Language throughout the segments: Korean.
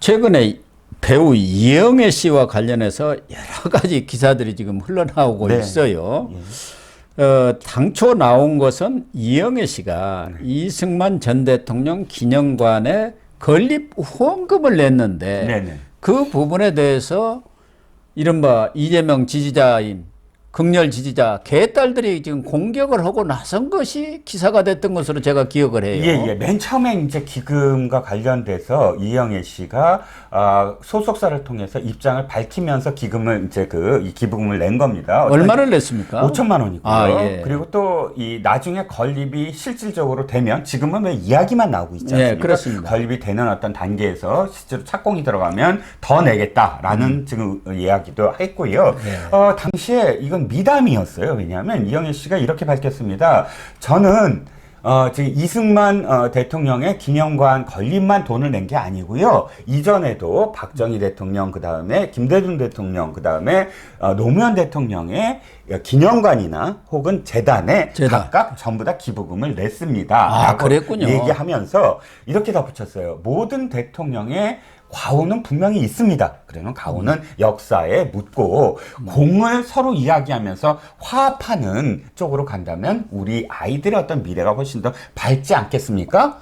최근에 배우 이영애 씨와 관련해서 여러 가지 기사들이 지금 흘러나오고 네. 있어요. 예. 당초 나온 것은 이영애 씨가 이승만 전 대통령 기념관에 건립 후원금을 냈는데 네네. 그 부분에 대해서 이른바 이재명 지지자인 극렬 지지자 개딸들이 지금 공격을 하고 나선 것이 기사가 됐던 것으로 제가 기억을 해요. 예. 맨 처음에 이제 기금과 관련돼서 이영애 씨가 소속사를 통해서 입장을 밝히면서 기금을 이제 이 기부금을 낸 겁니다. 얼마를 냈습니까? 5천만 원이고요. 예. 그리고 또 이 나중에 건립이 실질적으로 되면 지금은 왜 이야기만 나오고 있지 않습니까? 예, 그렇습니다. 건립이 되는 어떤 단계에서 실제로 착공이 들어가면 더 내겠다라는 지금 이야기도 했고요. 당시에 이건 미담이었어요. 왜냐하면 이영애 씨가 이렇게 밝혔습니다. 저는 지금 이승만 대통령의 기념관 건립만 돈을 낸 게 아니고요. 이전에도 박정희 대통령, 그 다음에 김대중 대통령, 그 다음에 노무현 대통령의 기념관이나 혹은 재단에 각각 전부 다 기부금을 냈습니다. 라고 그랬군요. 얘기하면서 이렇게 덧붙였어요. 모든 대통령의 과오는 분명히 있습니다. 그러면 과오는 역사에 묻고 공을 서로 이야기하면서 화합하는 쪽으로 간다면 우리 아이들의 어떤 미래가 훨씬 더 밝지 않겠습니까?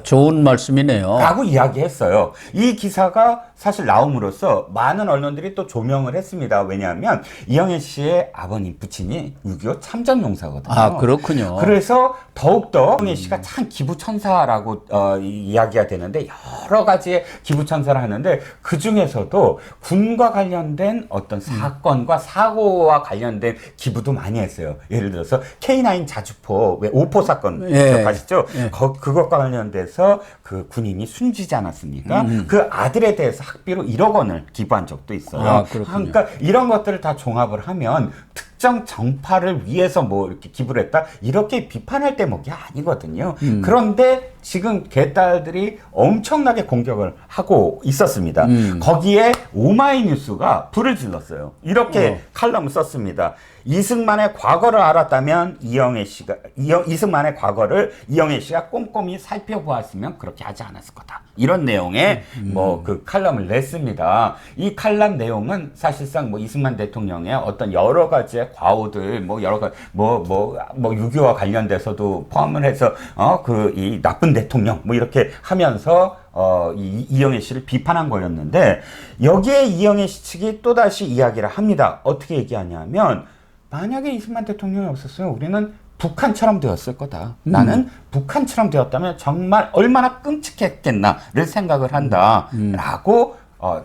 좋은 말씀이네요. 라고 이야기했어요. 이 기사가 사실 나옴으로써 많은 언론들이 또 조명을 했습니다. 왜냐하면 이영애 씨의 아버님, 부친이 6.25 참전용사거든요. 그렇군요. 그래서 더욱더 이영애 씨가 참 기부천사라고 이야기가 되는데 여러 가지의 기부천사를 하는데 그 중에서도 군과 관련된 어떤 사건과 사고와 관련된 기부도 많이 했어요. 예를 들어서 K9 자주포, 왜 오포 사건 기억하시죠? 그것과 관련돼서 그 군인이 숨지지 않았습니까? 그 아들에 대해서 학비로 1억 원을 기부한 적도 있어요. 그러니까 이런 것들을 다 종합을 하면 특정 정파를 위해서 뭐 이렇게 기부를 했다 이렇게 비판할 대목이 아니거든요. 그런데 지금 개딸들이 엄청나게 공격을 하고 있었습니다. 거기에 오마이뉴스가 불을 질렀어요. 이렇게 칼럼을 썼습니다. 이승만의 과거를 알았다면 이승만의 과거를 이영애 씨가 꼼꼼히 살펴보았으면 그렇게 하지 않았을 거다. 이런 내용의 그 칼럼을 냈습니다. 이 칼럼 내용은 사실상 이승만 대통령의 어떤 여러 가지의 과오들, 여러 가지, 6.25와 관련돼서도 포함을 해서, 이 나쁜 대통령, 이렇게 하면서, 이영애 씨를 비판한 거였는데, 여기에 이영애 씨 측이 또다시 이야기를 합니다. 어떻게 얘기하냐면, 만약에 이승만 대통령이 없었으면 우리는 북한처럼 되었을 거다. 나는 북한처럼 되었다면 정말 얼마나 끔찍했겠나를 생각을 한다. 라고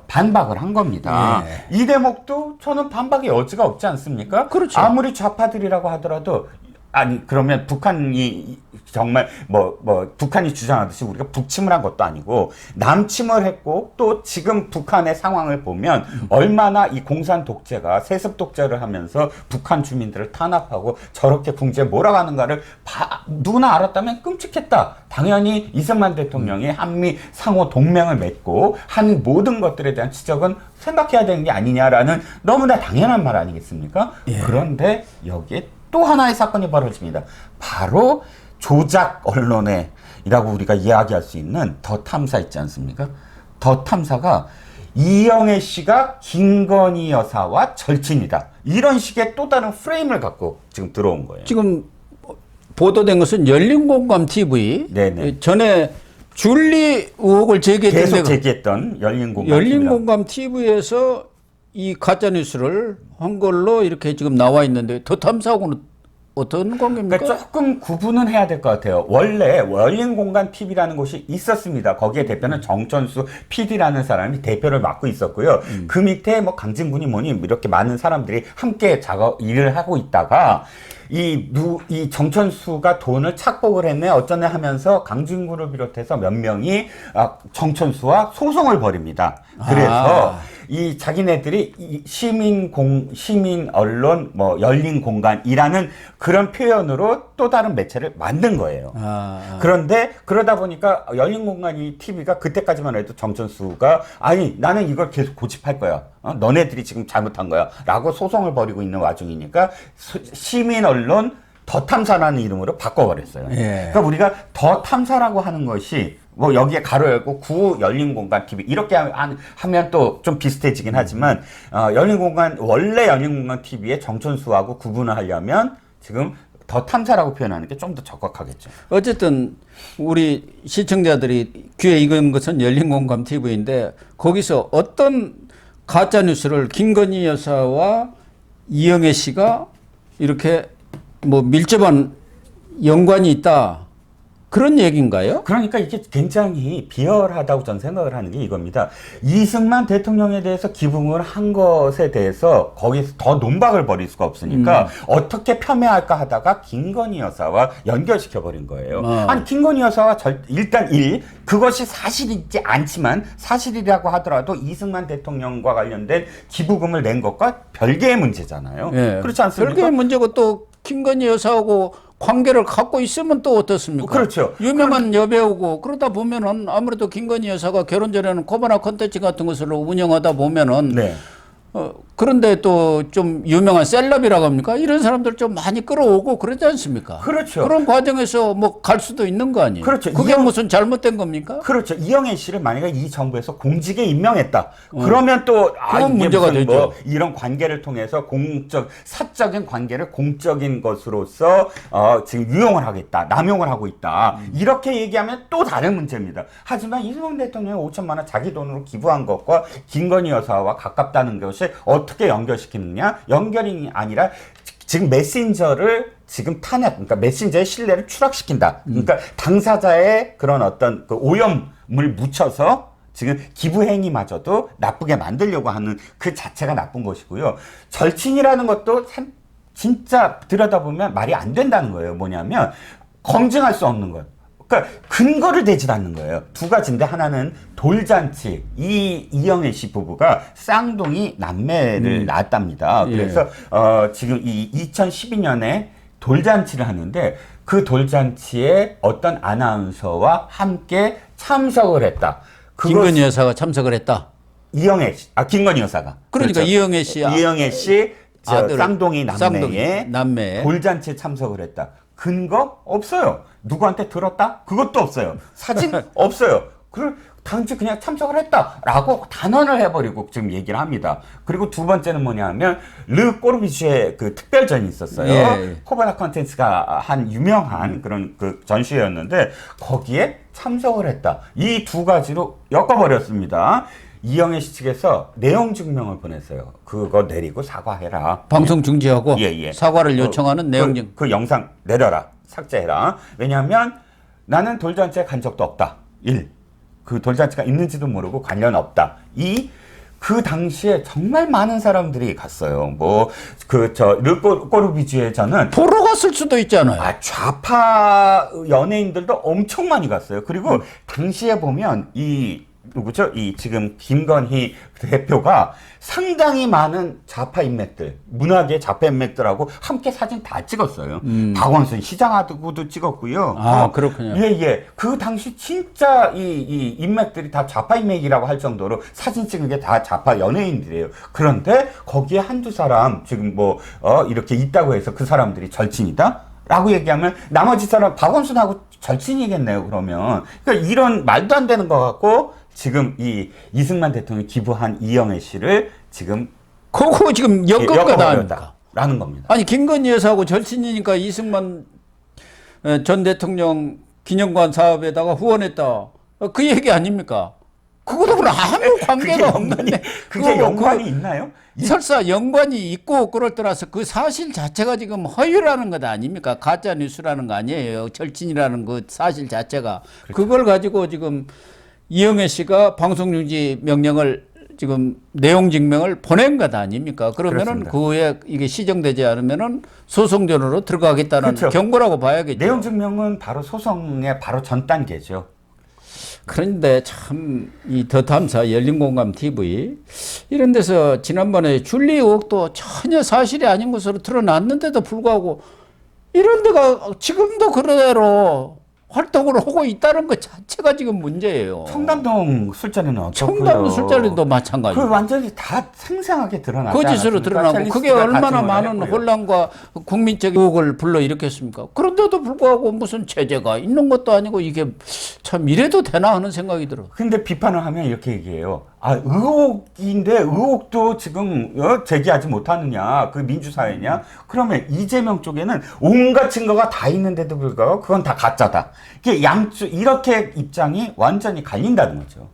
반박을 한 겁니다. 이 대목도 저는 반박의 여지가 없지 않습니까? 그렇죠. 아무리 좌파들이라고 하더라도 그러면 북한이 정말 북한이 주장하듯이 우리가 북침을 한 것도 아니고 남침을 했고 또 지금 북한의 상황을 보면 얼마나 이 공산 독재가 세습 독재를 하면서 북한 주민들을 탄압하고 저렇게 궁지에 몰아가는가를 누구나 알았다면 끔찍했다. 당연히 이승만 대통령이 한미 상호 동맹을 맺고 한 모든 것들에 대한 지적은 생각해야 되는 게 아니냐라는 너무나 당연한 말 아니겠습니까? 그런데 여기에 또 하나의 사건이 벌어집니다. 바로 조작 언론이라고 우리가 이야기할 수 있는 더 탐사 있지 않습니까? 더 탐사가 이영애 씨가 김건희 여사와 절친이다. 이런 식의 또 다른 프레임을 갖고 지금 들어온 거예요. 지금 보도된 것은 열린공감 TV 전에 줄리 의혹을 계속 제기했던 열린공감 TV에서 이 가짜뉴스를 한 걸로 이렇게 지금 나와 있는데 더 탐사하고는 어떤 관계입니까? 그러니까 조금 구분은 해야 될 것 같아요. 원래 열린공감 TV라는 곳이 있었습니다. 거기에 대표는 정천수 PD라는 사람이 대표를 맡고 있었고요. 그 밑에 강진군이 뭐니 이렇게 많은 사람들이 함께 일을 하고 있다가 이 정천수가 돈을 착복을 했네 어쩌네 하면서 강진군을 비롯해서 몇 명이 정천수와 소송을 벌입니다. 그래서 이 자기네들이 시민 언론 열린 공간이라는 그런 표현으로 또 다른 매체를 만든 거예요. 그런데 그러다 보니까 열린 공간이 TV가 그때까지만 해도 정천수가 나는 이걸 계속 고집할 거야. 너네들이 지금 잘못한 거야. 라고 소송을 벌이고 있는 와중이니까 시민 언론 더 탐사라는 이름으로 바꿔버렸어요. 그러니까 우리가 더 탐사라고 하는 것이 뭐 여기에 가로 열고 구 열린 공간 TV 이렇게 하면 또 좀 비슷해지긴 하지만 열린 공간 원래 열린 공간 TV의 정천수하고 구분을 하려면 지금 더 탐사라고 표현하는 게 좀 더 적확하겠죠. 어쨌든 우리 시청자들이 귀에 익은 것은 열린 공감 TV인데 거기서 어떤 가짜 뉴스를 김건희 여사와 이영애 씨가 이렇게 뭐 밀접한 연관이 있다. 그런 얘기인가요? 그러니까 이게 굉장히 비열하다고 저는 생각을 하는 게 이겁니다. 이승만 대통령에 대해서 기부금을 한 것에 대해서 거기서 더 논박을 벌일 수가 없으니까 어떻게 폄훼할까 하다가 김건희 여사와 연결시켜버린 거예요. 아니 김건희 여사와 일단 그것이 사실이지 않지만 사실이라고 하더라도 이승만 대통령과 관련된 기부금을 낸 것과 별개의 문제잖아요. 예. 그렇지 않습니까? 별개의 문제고 또 김건희 여사하고 관계를 갖고 있으면 또 어떻습니까? 그렇죠. 유명한 여배우고 그러다 보면은 아무래도 김건희 여사가 결혼 전에는 코바나 콘텐츠 같은 것을 운영하다 보면은 네. 그런데 또 좀 유명한 셀럽이라고 합니까? 이런 사람들 좀 많이 끌어오고 그러지 않습니까? 그렇죠. 그런 과정에서 뭐 갈 수도 있는 거 아니에요? 그렇죠. 그게 무슨 잘못된 겁니까? 그렇죠. 이영애 씨를 만약에 이 정부에서 공직에 임명했다. 그러면 또 그건 이게 문제가 무슨 되죠. 뭐 이런 관계를 통해서 사적인 관계를 공적인 것으로서 지금 유용을 하겠다. 남용을 하고 있다. 이렇게 얘기하면 또 다른 문제입니다. 하지만 이승만 대통령이 5천만 원 자기 돈으로 기부한 것과 김건희 여사와 가깝다는 것이 어떻게 연결시키느냐? 연결이 아니라 지금 메신저를 지금 그러니까 메신저의 신뢰를 추락시킨다. 그러니까 당사자의 그런 어떤 그 오염을 묻혀서 지금 기부 행위마저도 나쁘게 만들려고 하는 그 자체가 나쁜 것이고요. 절친이라는 것도 진짜 들여다보면 말이 안 된다는 거예요. 뭐냐면 검증할 수 없는 것. 그러니까 근거를 대지 않는 거예요. 두 가지인데 하나는 돌잔치. 이영애 씨 부부가 쌍둥이 남매를 낳았답니다. 그래서 지금 이 2012년에 돌잔치를 하는데 그 돌잔치에 어떤 아나운서와 함께 참석을 했다. 김건희 여사가 참석을 했다. 김건희 여사가. 그러니까 그렇죠. 이영애 씨 아들, 쌍둥이 남매의 남매. 돌잔치에 참석을 했다. 근거 없어요. 누구한테 들었다? 그것도 없어요. 사진 없어요. 단지 그냥 참석을 했다라고 단언을 해버리고 지금 얘기를 합니다. 그리고 두 번째는 뭐냐면 르 꼬르비주의 그 특별전이 있었어요. 예. 코바나 콘텐츠가 한 유명한 그런 그 전시회였는데 거기에 참석을 했다. 이 두 가지로 엮어버렸습니다. 이영애 씨 측에서 내용 증명을 보냈어요. 그거 내리고 사과해라. 방송 중지하고 예. 사과를 요청하는 내용 증. 그 영상 내려라. 삭제해라. 왜냐하면 나는 돌잔치에 간 적도 없다. 그 돌잔치가 있는지도 모르고 관련 없다. 그 당시에 정말 많은 사람들이 갔어요. 르 꼬르비주에서는 보러 갔을 수도 있잖아요. 좌파 연예인들도 엄청 많이 갔어요. 그리고 당시에 보면 누구죠? 지금 김건희 대표가 상당히 많은 좌파 인맥들, 문학의 좌파 인맥들하고 함께 사진 다 찍었어요. 박원순 시장하고도 찍었고요. 그렇군요. 예. 그 당시 진짜 이 인맥들이 다 좌파 인맥이라고 할 정도로 사진 찍은 게 다 좌파 연예인들이에요. 그런데 거기에 한두 사람 지금 이렇게 있다고 해서 그 사람들이 절친이다? 라고 얘기하면 나머지 사람 박원순하고 절친이겠네요. 그러면 그러니까 이런 말도 안 되는 거 갖고 지금 이승만 대통령이 기부한 이영애 씨를 지금 그거 지금 엮은 거다 아닙니까? 라는 겁니다. 아니 김건희 여사하고 절친이니까 이승만 전 대통령 기념관 사업에다가 후원했다. 그 얘기 아닙니까? 그거하고는 아무 관계가 없는데 그게 연관이 있나요? 설사 연관이 있고 그럴 때라서 그 사실 자체가 지금 허위라는 것 아닙니까? 가짜 뉴스라는 거 아니에요. 절친이라는 그 사실 자체가. 그렇죠. 그걸 가지고 지금 이영애 씨가 방송중지 명령을 지금 내용 증명을 보낸 것 아닙니까? 그러면은 그렇습니다. 그 후에 이게 시정되지 않으면은 소송전으로 들어가겠다는 그렇죠. 경고라고 봐야겠죠. 내용 증명은 바로 소송의 바로 전 단계죠. 그런데 참 이 더 탐사 열린공감 TV 이런 데서 지난번에 줄리 의혹도 전혀 사실이 아닌 것으로 드러났는데도 불구하고 이런 데가 지금도 그대로 활동을 하고 있다는 것 자체가 지금 문제예요. 청담동 술자리는 어떻고요? 청담동 술자리도 마찬가지고. 그 완전히 다 생생하게 드러나지 거짓으로 않았습니까? 드러나고 그게 셀리스가 얼마나 가중을 많은 했고요. 혼란과 국민적 의혹을 불러일으켰습니까? 그런데도 불구하고 무슨 체제가 있는 것도 아니고 이게 참 이래도 되나 하는 생각이 들어. 근데 비판을 하면 이렇게 얘기해요. 아, 의혹인데 의혹도 지금 제기하지 못하느냐? 그 민주사회냐? 그러면 이재명 쪽에는 온갖 증거가 다 있는데도 불구하고 그건 다 가짜다. 이게 이렇게 입장이 완전히 갈린다는 거죠.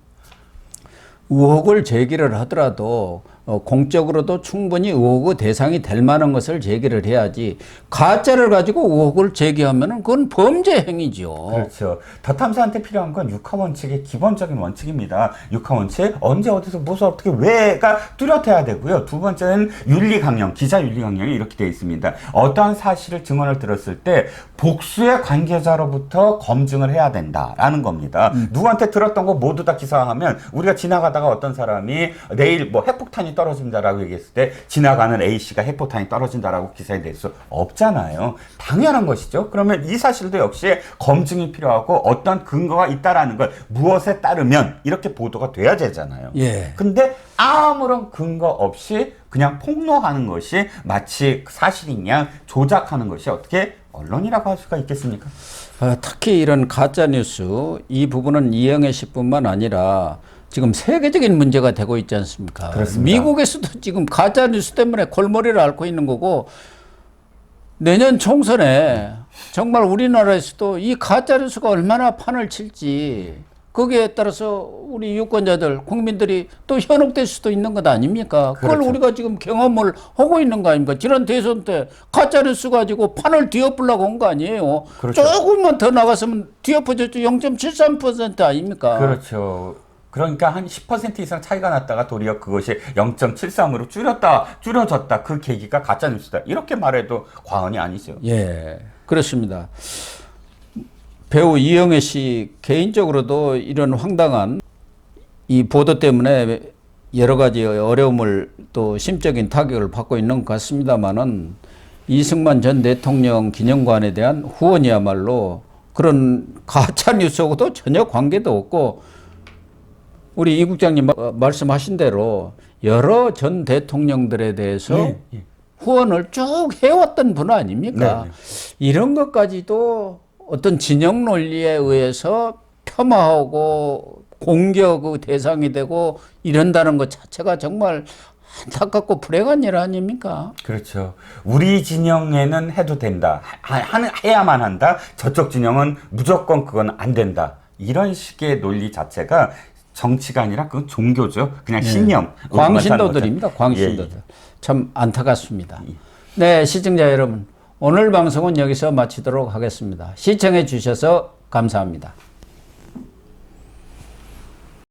의혹을 제기를 하더라도 공적으로도 충분히 의혹의 대상이 될 만한 것을 제기를 해야지 가짜를 가지고 의혹을 제기하면은 그건 범죄 행위죠. 그렇죠. 더 탐사한테 필요한 건 육하 원칙의 기본적인 원칙입니다. 육하 원칙 언제 어디서 무엇을 어떻게 왜가 뚜렷해야 되고요. 두 번째는 윤리 강령, 기자 윤리 강령이 이렇게 되어 있습니다. 어떠한 사실을 증언을 들었을 때 복수의 관계자로부터 검증을 해야 된다라는 겁니다. 누구한테 들었던 거 모두 다 기사화하면 우리가 지나가다가 어떤 사람이 내일 뭐 핵폭탄이 떨어진다라고 얘기했을 때 지나가는 A씨가 핵폭탄이 떨어진다라고 기사에 낼 수 없잖아요. 당연한 것이죠. 그러면 이 사실도 역시 검증이 필요하고 어떤 근거가 있다라는 걸 무엇에 따르면 이렇게 보도가 돼야 되잖아요. 예. 근데 아무런 근거 없이 그냥 폭로하는 것이 마치 사실인 양 조작하는 것이 어떻게 언론이라고 할 수가 있겠습니까? 특히 이런 가짜 뉴스 이 부분은 이영애 씨뿐만 아니라 지금 세계적인 문제가 되고 있지 않습니까? 그렇습니다. 미국에서도 지금 가짜 뉴스 때문에 골머리를 앓고 있는 거고 내년 총선에 정말 우리나라에서도 이 가짜 뉴스가 얼마나 판을 칠지 거기에 따라서 우리 유권자들, 국민들이 또 현혹될 수도 있는 것 아닙니까? 그걸 그렇죠. 우리가 지금 경험을 하고 있는 거 아닙니까? 지난 대선 때 가짜뉴스 가지고 판을 뒤엎으려고 한 거 아니에요? 그렇죠. 조금만 더 나갔으면 뒤엎어졌죠. 0.73% 아닙니까? 그렇죠. 그러니까 한 10% 이상 차이가 났다가 도리어 그것이 0.73으로 줄여졌다. 그 계기가 가짜뉴스다. 이렇게 말해도 과언이 아니죠. 예, 그렇습니다. 배우 이영애 씨 개인적으로도 이런 황당한 이 보도 때문에 여러 가지 어려움을 또 심적인 타격을 받고 있는 것 같습니다만은 이승만 전 대통령 기념관에 대한 후원이야말로 그런 가짜 뉴스하고도 전혀 관계도 없고 우리 이 국장님 말씀하신 대로 여러 전 대통령들에 대해서 예. 후원을 쭉 해왔던 분 아닙니까? 네. 이런 것까지도 어떤 진영 논리에 의해서 폄하하고 공격의 대상이 되고 이런다는 것 자체가 정말 안타깝고 불행한 일 아닙니까? 그렇죠. 우리 진영에는 해도 된다. 해야만 한다. 저쪽 진영은 무조건 그건 안 된다. 이런 식의 논리 자체가 정치가 아니라 그건 종교죠. 그냥 신념. 광신도들입니다. 광신도들. 참 안타깝습니다. 네, 시청자 여러분. 오늘 방송은 여기서 마치도록 하겠습니다. 시청해 주셔서 감사합니다.